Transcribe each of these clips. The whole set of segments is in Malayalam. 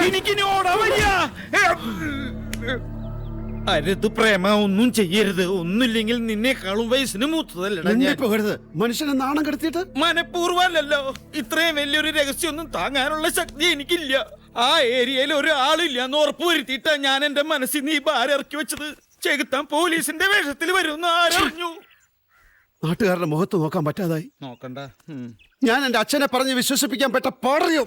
എനിക്കിനി ഓടാൻ വയ്യ. അരുത് പ്രേമ, ഒന്നും ചെയ്യരുത്. ഒന്നുമില്ലെങ്കിൽ നിന്നെക്കാളും വയസ്സിന് മൂത്തതല്ലടാ ഞാൻ. മനുഷ്യനെ നാണം കെടുത്തിട്ട് മനഃപൂർവ്വമല്ലല്ലോ. ഇത്രയും വലിയൊരു രഹസ്യം ഒന്നും താങ്ങാനുള്ള ശക്തി എനിക്കില്ല. ആ ഏരിയയിൽ ഒരാളില്ല എന്ന് ഉറപ്പ് വരുത്തിയിട്ടാ ഞാൻ എന്റെ മനസ്സിൽ നീ ഭാരം ഇറക്കി വെച്ചത്. ചെകുത്താൻ പോലീസിന്റെ വേഷത്തിൽ വരുമെന്ന് ആരറിഞ്ഞു? നാട്ടുകാരുടെ മുഖത്ത് നോക്കാൻ പറ്റാതായി. നോക്കണ്ട. ഞാൻ എന്റെ അച്ഛനെ പറഞ്ഞ് വിശ്വസിപ്പിക്കാൻ പെട്ട പാടറിയോ?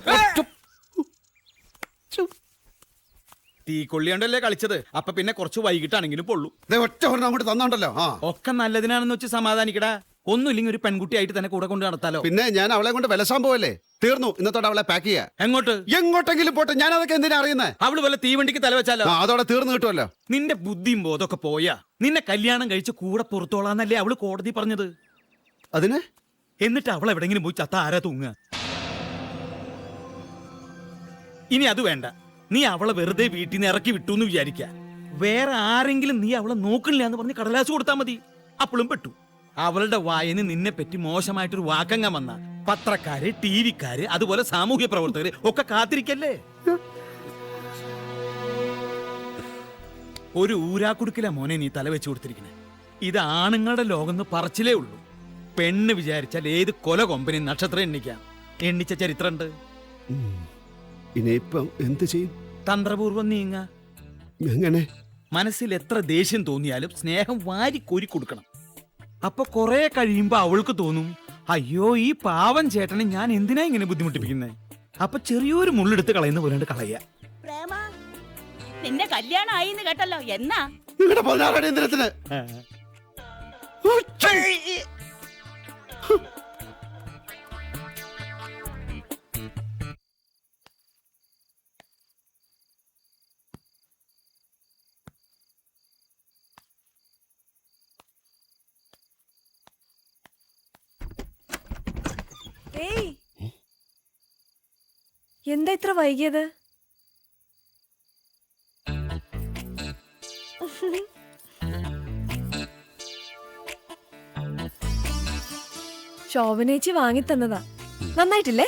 തീക്കൊള്ളിയാണ്ടല്ലേ കളിച്ചത്. അപ്പൊ പിന്നെ കുറച്ച് വൈകിട്ടാണെങ്കിലും പൊള്ളു. ഒറ്റ ഒരെണ്ണം അങ്ങോട്ട് തന്നോണ്ടല്ലോ. ഒക്കെ നല്ലതിനാണെന്ന് വെച്ച് സമാധാനിക്കടാ. ഒന്നുമില്ലെങ്കിൽ ഒരു പെൺകുട്ടിയായിട്ട് തന്നെ കൂടെ കൊണ്ട് നടത്താലോ. പിന്നെ ഞാൻ അവളെ കൊണ്ട് വിലസാൻ പോവല്ലേ? തീർന്നു. ഇന്നത്തോടെ അവളെ പാക്ക് ചെയ്യാ. എങ്ങോട്ട്? എങ്ങോട്ടെങ്കിലും പോട്ടെ. ഞാൻ അതൊക്കെ എന്തിനാ അറിയുന്നേ? അവള് വല്ല തീവണ്ടിക്ക് തലവെച്ചാലോ? അതോടെ തീർന്നു കിട്ടുമല്ലോ. നിന്റെ ബുദ്ധിയും ബോധമൊക്കെ പോയാ നിന്നെ കല്യാണം കഴിച്ച് കൂടെ പുറത്തോളാന്നല്ലേ അവള് കോടതി പറഞ്ഞത്. അതിന് എന്നിട്ട് അവൾ എവിടെങ്കിലും പോയി ചത്ത ആരാ തൂങ്ങുക? ഇനി അത് വേണ്ട. നീ അവളെ വെറുതെ വീട്ടിൽ നിന്ന് ഇറക്കി വിട്ടു എന്ന് വിചാരിക്ക. വേറെ ആരെങ്കിലും നീ അവളെ നോക്കണില്ല എന്ന് പറഞ്ഞ് കടലാസ് കൊടുത്താൽ മതി. അപ്പോഴും പെട്ടു. അവളുടെ വായന് നിന്നെ പറ്റി മോശമായിട്ടൊരു വാക്കങ്ങ വന്ന പത്രക്കാര്, ടിവിക്കാര്, അതുപോലെ സാമൂഹ്യ പ്രവർത്തകര് ഒക്കെ കാത്തിരിക്കല്ലേ? ഒരു ഊരാക്കുടുക്കില മോനെ നീ തല വെച്ച് കൊടുത്തിരിക്കണേ. ഇത് ആണുങ്ങളുടെ ലോകം പറച്ചിലേ ഉള്ളൂ. പെണ്ണ് വിചാരിച്ചാൽ ഏത് കൊല കൊമ്പനി നക്ഷത്രം എണ്ണിക്കാം. എണ്ണിച്ച ചരിത്രമുണ്ട്. ഇനിയിപ്പം എന്ത് ചെയ്യും? തന്ത്രപൂർവം നീങ്ങ. എങ്ങനെ? മനസ്സിൽ എത്ര ദേഷ്യം തോന്നിയാലും സ്നേഹം വാരി കോരി കൊടുക്കണം. അപ്പൊ കൊറേ കഴിയുമ്പോ അവൾക്ക് തോന്നും, അയ്യോ ഈ പാവം ചേട്ടനെ ഞാൻ എന്തിനാ ഇങ്ങനെ ബുദ്ധിമുട്ടിപ്പിക്കുന്നേ. അപ്പൊ ചെറിയൊരു മുള്ളെടുത്ത് കളയുന്ന പോലെ കളയ. നിന്റെ കല്യാണം ആയി കേട്ടല്ലോ. എന്നാ നിങ്ങളുടെ 16 അടിയന്തരത്തിന് എന്താ ഇത്ര വൈകിയത്? ശോഭനേച്ചി വാങ്ങിത്തന്നതാ. നന്നായിട്ടില്ലേ?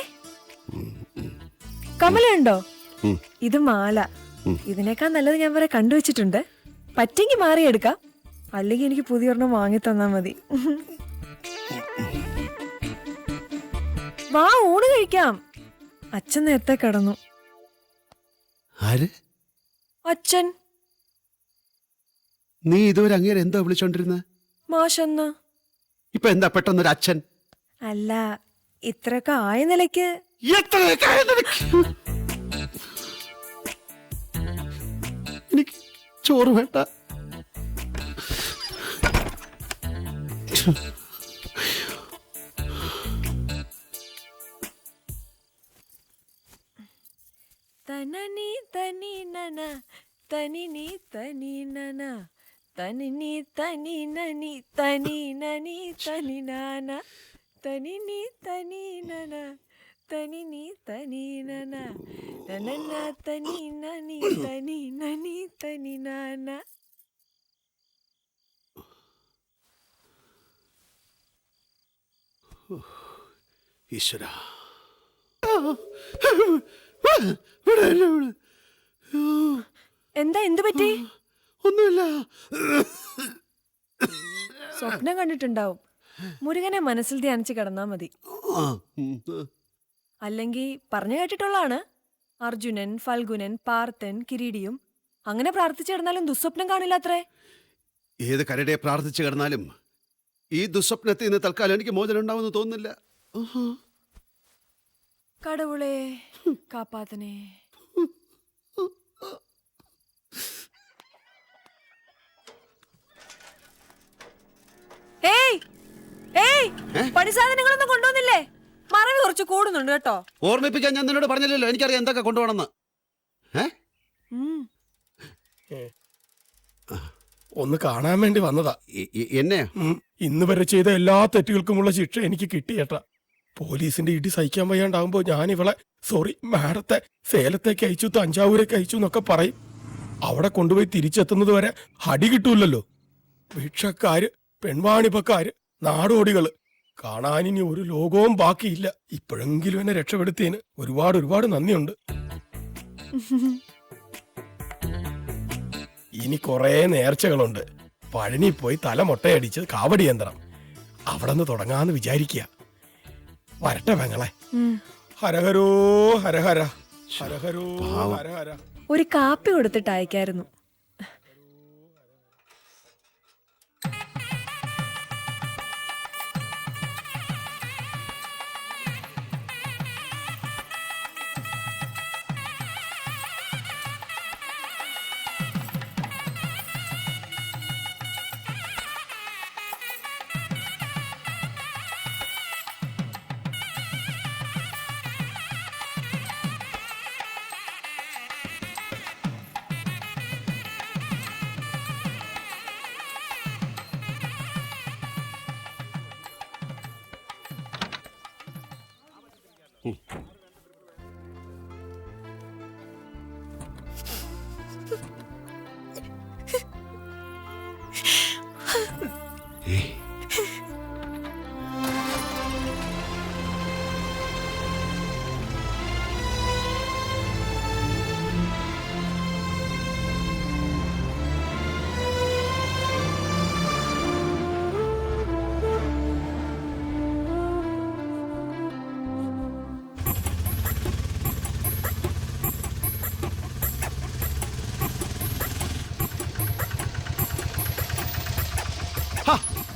കമലുണ്ടോ? ഇത് മാല. ഇതിനേക്കാൾ നല്ലത് ഞാൻ വരെ കണ്ടുവച്ചിട്ടുണ്ട്. പറ്റെങ്കിൽ മാറിയെടുക്കാം. അല്ലെങ്കിൽ എനിക്ക് പുതിയൊരെണ്ണം വാങ്ങിത്തന്നാ മതി. വാ, ഊണ് കഴിക്കാം. അച്ഛൻ നേരത്തെ കിടന്നു. അച്ഛൻ. നീ ഇതുവരെ അങ്ങേരെ എന്താ വിളിച്ചോണ്ടിരുന്ന? മാഷെന്ന്. ഇപ്പൊ എന്താ പെട്ടെന്നൊരു അച്ഛൻ? അല്ല, ഇത്രയൊക്കെ ആയ നിലയ്ക്ക്. എനിക്ക് ചോറ് വേണ്ട. തനനി തനി നന തനിനി തനി നന തനിനി തനി നനി തനി നനി തനി നാന തനിനി തനി നന തനിനി തനി നന നന തനി നനി തനി നനി തനി നാന. ഈശ്വര, എന്താ? എന്തു പറ്റി? ഒന്നുമില്ല. സ്വപ്നം കണ്ടിട്ടുണ്ടാവും. മുരുകനെ മനസ്സിൽ ധ്യാനിച്ച് കിടന്നാ മതി. അല്ലെങ്കിൽ പറഞ്ഞു കേട്ടിട്ടുള്ളതാണ്, അർജുനൻ, ഫൽഗുനൻ, പാർത്ഥൻ, കിരീടിയും. അങ്ങനെ പ്രാർത്ഥിച്ചു കിടന്നാലും ദുസ്വപ്നം കാണില്ല അത്രേ. ഏത് കരടെ പ്രാർത്ഥിച്ചു കിടന്നാലും ഈ ദുസ്വപ്നത്തിൽ നിന്ന് തൽക്കാലം എനിക്ക് മോചനം ഉണ്ടാവുമെന്ന് തോന്നുന്നില്ല. കടവുളെ കാപ്പാത്തനെ. പണിസാധനങ്ങളൊന്നും കൊണ്ടുവന്നില്ലേ? മറവി കുറച്ച് കൂടുന്നുണ്ട് കേട്ടോ. ഓർമ്മിപ്പിക്കാൻ ഞാൻ നിന്നോട് പറഞ്ഞില്ലല്ലോ. എനിക്കറിയാം എന്തൊക്കെ കൊണ്ടുപോകണമെന്ന്. ഒന്ന് കാണാൻ വേണ്ടി വന്നതാ. എന്നെ ഇന്ന് വരെ ചെയ്ത എല്ലാ തെറ്റുകൾക്കുമുള്ള ശിക്ഷ എനിക്ക് കിട്ടിയേട്ടാ. പോലീസിന്റെ ഇടി സഹിക്കാൻ വയ്യാണ്ടാവുമ്പോ ഞാൻ ഇവളെ മാഡത്തെ സേലത്തേക്ക് അയച്ചു, തഞ്ചാവൂരേക്ക് അയച്ചു എന്നൊക്കെ പറയും. അവിടെ കൊണ്ടുപോയി തിരിച്ചെത്തുന്നത് വരെ ഹടി കിട്ടൂലല്ലോ. ഭിക്ഷക്കാര്, പെൺവാണിപ്പക്കാര്, നാടോടികള്, കാണാനിനി ഒരു ലോകവും ബാക്കിയില്ല. ഇപ്പോഴെങ്കിലും എന്നെ രക്ഷപ്പെടുത്തിയതിന് ഒരുപാട് ഒരുപാട് നന്ദിയുണ്ട്. ഇനി കുറേ നേർച്ചകളുണ്ട്. പഴനി പോയി തല മുട്ടയടിച്ച് കാവടി യന്ത്രം അവിടെ നിന്ന് തുടങ്ങാന്ന് വിചാരിക്കുക. വരട്ടെ പെങ്ങളെ. ഹരഹരോ ഹരഹര, ഹരഹരോ ഹരഹര. ഒരു കാപ്പി കൊടുത്തിട്ട് അയക്കായിരുന്നു.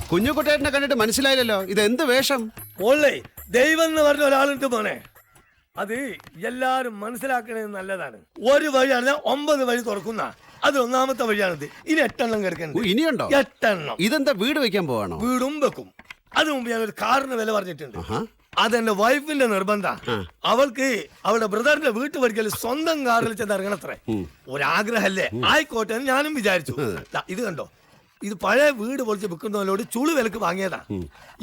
കുഞ്ഞുകുട്ടേട്ടനെ കണ്ടിട്ട് മനസ്സിലായില്ലല്ലോ, ഇത് എന്ത് വേഷം? ഓളേ ദൈവം എന്ന് പറഞ്ഞ ഒരാളുണ്ട് മോനെ. അത് എല്ലാരും മനസ്സിലാക്കണത് നല്ലതാണ്. ഒരു വഴിയാണ് 9 വഴി തുറക്കുന്ന, അത് 1ാമത്തെ വഴിയാണിത്. ഇനി 8 എണ്ണം കിടക്കുന്നത്. ഇനിയുണ്ടോ? 8 എണ്ണം. ഇതെന്താ വീട് വെക്കാൻ പോവാണോ? വീടും വെക്കും. അത് മുമ്പ് ഞാൻ ഒരു കാറിന് വില പറഞ്ഞിട്ടുണ്ട്. അതെന്റെ വൈഫിന്റെ നിർബന്ധ. അവൾക്ക് അവളുടെ ബ്രദറിന്റെ വീട്ടു പഠിക്കൽ സ്വന്തം കാറിൽ ചെന്ന് ഇറങ്ങണത്രേ. ഒരാഗ്രഹല്ലേ, ആയിക്കോട്ടെ എന്ന് ഞാനും വിചാരിച്ചു. ഇത് കണ്ടോ, ഇത് പഴയ വീട് പൊളിച്ച് വിൽക്കുന്നവരോട് ചുളു വിലക്ക് വാങ്ങിയതാ.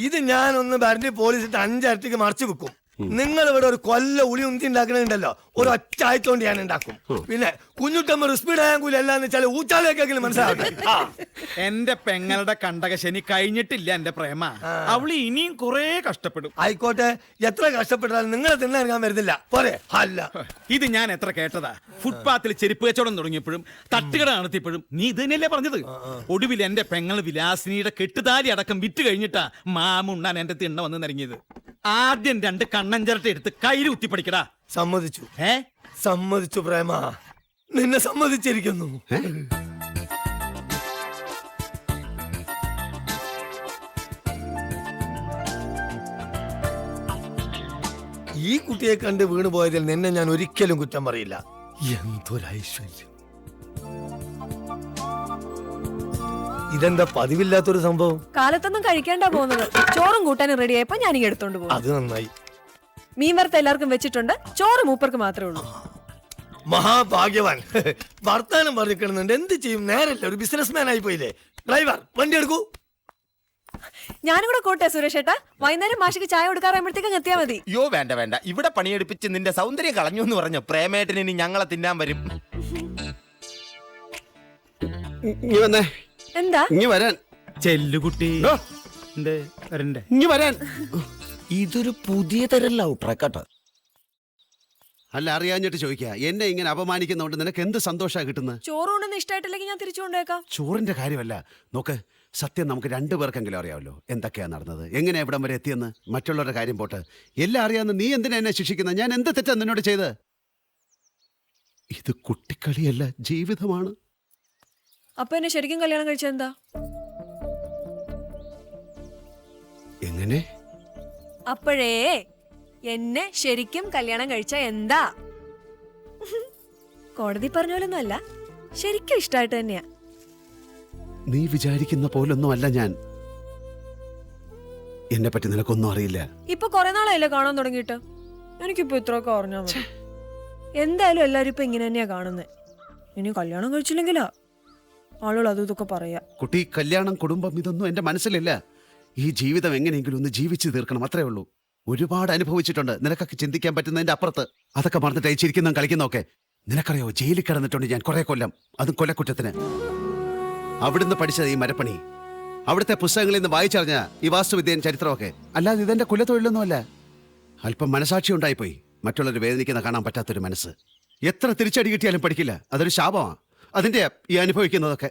ഇത് ഞാനൊന്ന് ഭരണി പോലീസിട്ട് 5 ഇരട്ടിക്ക് മറിച്ച് വിൽക്കും. നിങ്ങൾ ഇവിടെ ഒരു കൊല്ല ഉളി ഉന്തി ഉണ്ടാക്കണുണ്ടല്ലോ, ഒരു ഒറ്റ ആഴ്ചകൊണ്ട് ഞാൻ ഉണ്ടാക്കും. പിന്നെ കുഞ്ഞുട്ടമ്മ സ്പീഡ് ആയാൽ കൂലി അല്ലാന്ന് വെച്ചാൽ ഊച്ചാലേക്കെങ്കിലും മനസ്സിലാവട്ടെ. എന്റെ പെങ്ങളുടെ കണ്ടകശനി കഴിഞ്ഞിട്ടില്ല എന്റെ പ്രേമ. അവള് ഇനിയും കുറെ കഷ്ടപ്പെടും. ആയിക്കോട്ടെ, എത്ര കഷ്ടപ്പെട്ടാലും നിങ്ങളെ തിന്നിറങ്ങാൻ വരുന്നില്ല പോരെ? അല്ല, ഇത് ഞാൻ എത്ര കേട്ടതാ. ഫുട്പാത്തിൽ ചെരുപ്പ് കച്ചവടം തുടങ്ങിയപ്പോഴും തട്ടുകട നടത്തിയപ്പോഴും നീ ഇത് തന്നെയല്ലേ പറഞ്ഞത്. ഒടുവിൽ എന്റെ പെങ്ങൾ വിലാസിനിയുടെ കെട്ടുതാലി അടക്കം വിറ്റ് കഴിഞ്ഞിട്ടാ മാമുണ്ണാൻ എന്റെ തിണ്ണ വന്ന് നിറങ്ങിയത്. ആദ്യം 2 കണ്ണഞ്ചരട്ട എടുത്ത് കയ്യിൽ കുത്തിപ്പടിക്കടാ. സമ്മതിച്ചു. സമ്മതിച്ചു പ്രേമ, നിന്നെ സമ്മതിച്ചിരിക്കുന്നു. ഈ കുട്ടിയെ കണ്ട് വീണു പോയതിൽ നിന്നെ ഞാൻ ഒരിക്കലും കുറ്റം പറയില്ല. എന്തൊരൈശ്വര്യം! ഇതെന്താ പതിവില്ലാത്തൊരു സംഭവം? കാലത്തൊന്നും കഴിക്കേണ്ടാ പോകുന്നത്. ചോറും കൂട്ടാനും റെഡി ആയപ്പോ ഞാനിങ്ങ് എടുത്തോണ്ട് പോകും. അത് നന്നായി. മീൻ വറുത്ത എല്ലാവർക്കും വെച്ചിട്ടുണ്ട്, ചോറ് മൂപ്പർക്ക് മാത്രമേ ഉള്ളൂ. മഹാഭാഗ്യവാൻ. വർത്താനം പറഞ്ഞിരിക്കണമെന്നുണ്ട്, എന്ത് ചെയ്യും? നേരല്ല, ഒരു ബിസിനസ്മാൻ ആയി പോയില്ലേ. ഡ്രൈവർ, വണ്ടി എടുക്കൂ. ഞാനും കൂടെ കൂട്ടെ സുരേഷ് ഏട്ടാ. വൈകുന്നേരം മാഷിക്ക് ചായ കൊടുക്കാറാകുമ്പോഴത്തേക്കും എത്തിയാ മതി. യോ വേണ്ട വേണ്ട, ഇവിടെ പണിയെടുപ്പിച്ച് നിന്റെ സൗന്ദര്യം കളഞ്ഞു എന്ന് പറഞ്ഞു പ്രേമേട്ടന് ഇനി ഞങ്ങളെ തിന്നാൻ വരും. ഇനി വന്നേ. എന്താ? ഇനി വരാൻ. ചെല്ലുകുട്ടി വരണ്ടേ? ഇനി വരാൻ. ഇതൊരു പുതിയ തരം ലവ് ട്രാക്കാട്ടോ. അല്ല, അറിയാഞ്ഞിട്ട് ചോദിക്കുക, എന്നെ ഇങ്ങനെ അപമാനിക്കുന്നതുകൊണ്ട് നിനക്ക് എന്ത് സന്തോഷമാണ് കിട്ടുന്നത്? ചോറുകൊണ്ടൊന്നും ഇഷ്ടമായിട്ടില്ലെങ്കിൽ ഞാൻ തിരിച്ചു കൊണ്ടേക്കാം. ചോറിന്റെ കാര്യമല്ല, നോക്ക്, സത്യം നമുക്ക് 2 പേർക്കെങ്കിലും അറിയാമല്ലോ എന്തൊക്കെയാ നടന്നത്, എങ്ങനെ എവിടം വരെ എത്തിയെന്ന്. മറ്റുള്ളവരുടെ കാര്യം പോട്ട്, എല്ലാം അറിയാവുന്ന നീ എന്തിനാ എന്നെ ശിക്ഷിക്കുന്നത്? ഞാൻ എന്ത് തെറ്റാ നിന്നോട് ചെയ്ത്? ഇത് കുട്ടിക്കളിയല്ല, ജീവിതമാണ്. അപ്പൊ എന്നെ ശരിക്കും കല്യാണം കഴിച്ചെന്താ? എങ്ങനെ? അപ്പോഴേ എന്നെ ശരിക്കും കല്യാണം കഴിച്ച എന്താ? കോടതി പറഞ്ഞ പോലൊന്നും അല്ല, ശരിക്കും ഇഷ്ടായിട്ട് തന്നെയാ. നീ വിചാരിക്കുന്ന പോലൊന്നും അല്ല ഞാൻ. എന്നെ പറ്റി നിനക്കൊന്നും അറിയില്ല. ഇപ്പൊ കൊറേ നാളായില്ലേ കാണാൻ തുടങ്ങിയിട്ട്. എനിക്കിപ്പോ ഇത്രയൊക്കെ അറിഞ്ഞാ മതി. എന്തായാലും എല്ലാരും ഇപ്പൊ ഇങ്ങനെ തന്നെയാ കാണുന്നത്. ഇനി കല്യാണം കഴിച്ചില്ലെങ്കിലാ ആളുകൾ അതും ഇതൊക്കെ പറയാ. കുട്ടി, കല്യാണം, കുടുംബം ഇതൊന്നും എന്റെ മനസ്സിലില്ല. ഈ ജീവിതം എങ്ങനെയെങ്കിലും ഒന്ന് ജീവിച്ചു തീർക്കണം, അത്രേ ഉള്ളൂ. ഒരുപാട് അനുഭവിച്ചിട്ടുണ്ട്, നിനക്കൊക്കെ ചിന്തിക്കാൻ പറ്റുന്നതിന്റെ അപ്പുറത്ത്. അതൊക്കെ മറന്നിട്ട് അയച്ചിരിക്കുന്ന കളിക്കുന്നൊക്കെ. നിനക്കറിയോ, ജയിലിൽ കിടന്നിട്ടുണ്ട് ഞാൻ 4 കൊല്ലം, അതും കൊലക്കുറ്റത്തിന്. അവിടുന്ന് പഠിച്ചത് ഈ മരപ്പണി, അവിടുത്തെ പുസ്തകങ്ങളിൽ നിന്ന് വായിച്ചറിഞ്ഞ ഈ വാസ്തുവിദ്യയും ചരിത്രമൊക്കെ. അല്ലാതെ ഇതെന്റെ കുലത്തൊഴിലൊന്നുമല്ല. അല്പം മനസാക്ഷി ഉണ്ടായിപ്പോയി, മറ്റുള്ളവർ വേദനിക്കുന്ന കാണാൻ പറ്റാത്തൊരു മനസ്സ്. എത്ര തിരിച്ചടി കിട്ടിയാലും പഠിക്കില്ല. അതൊരു ശാപമാണ്. അതിന്റെ ഈ അനുഭവിക്കുന്നതൊക്കെ.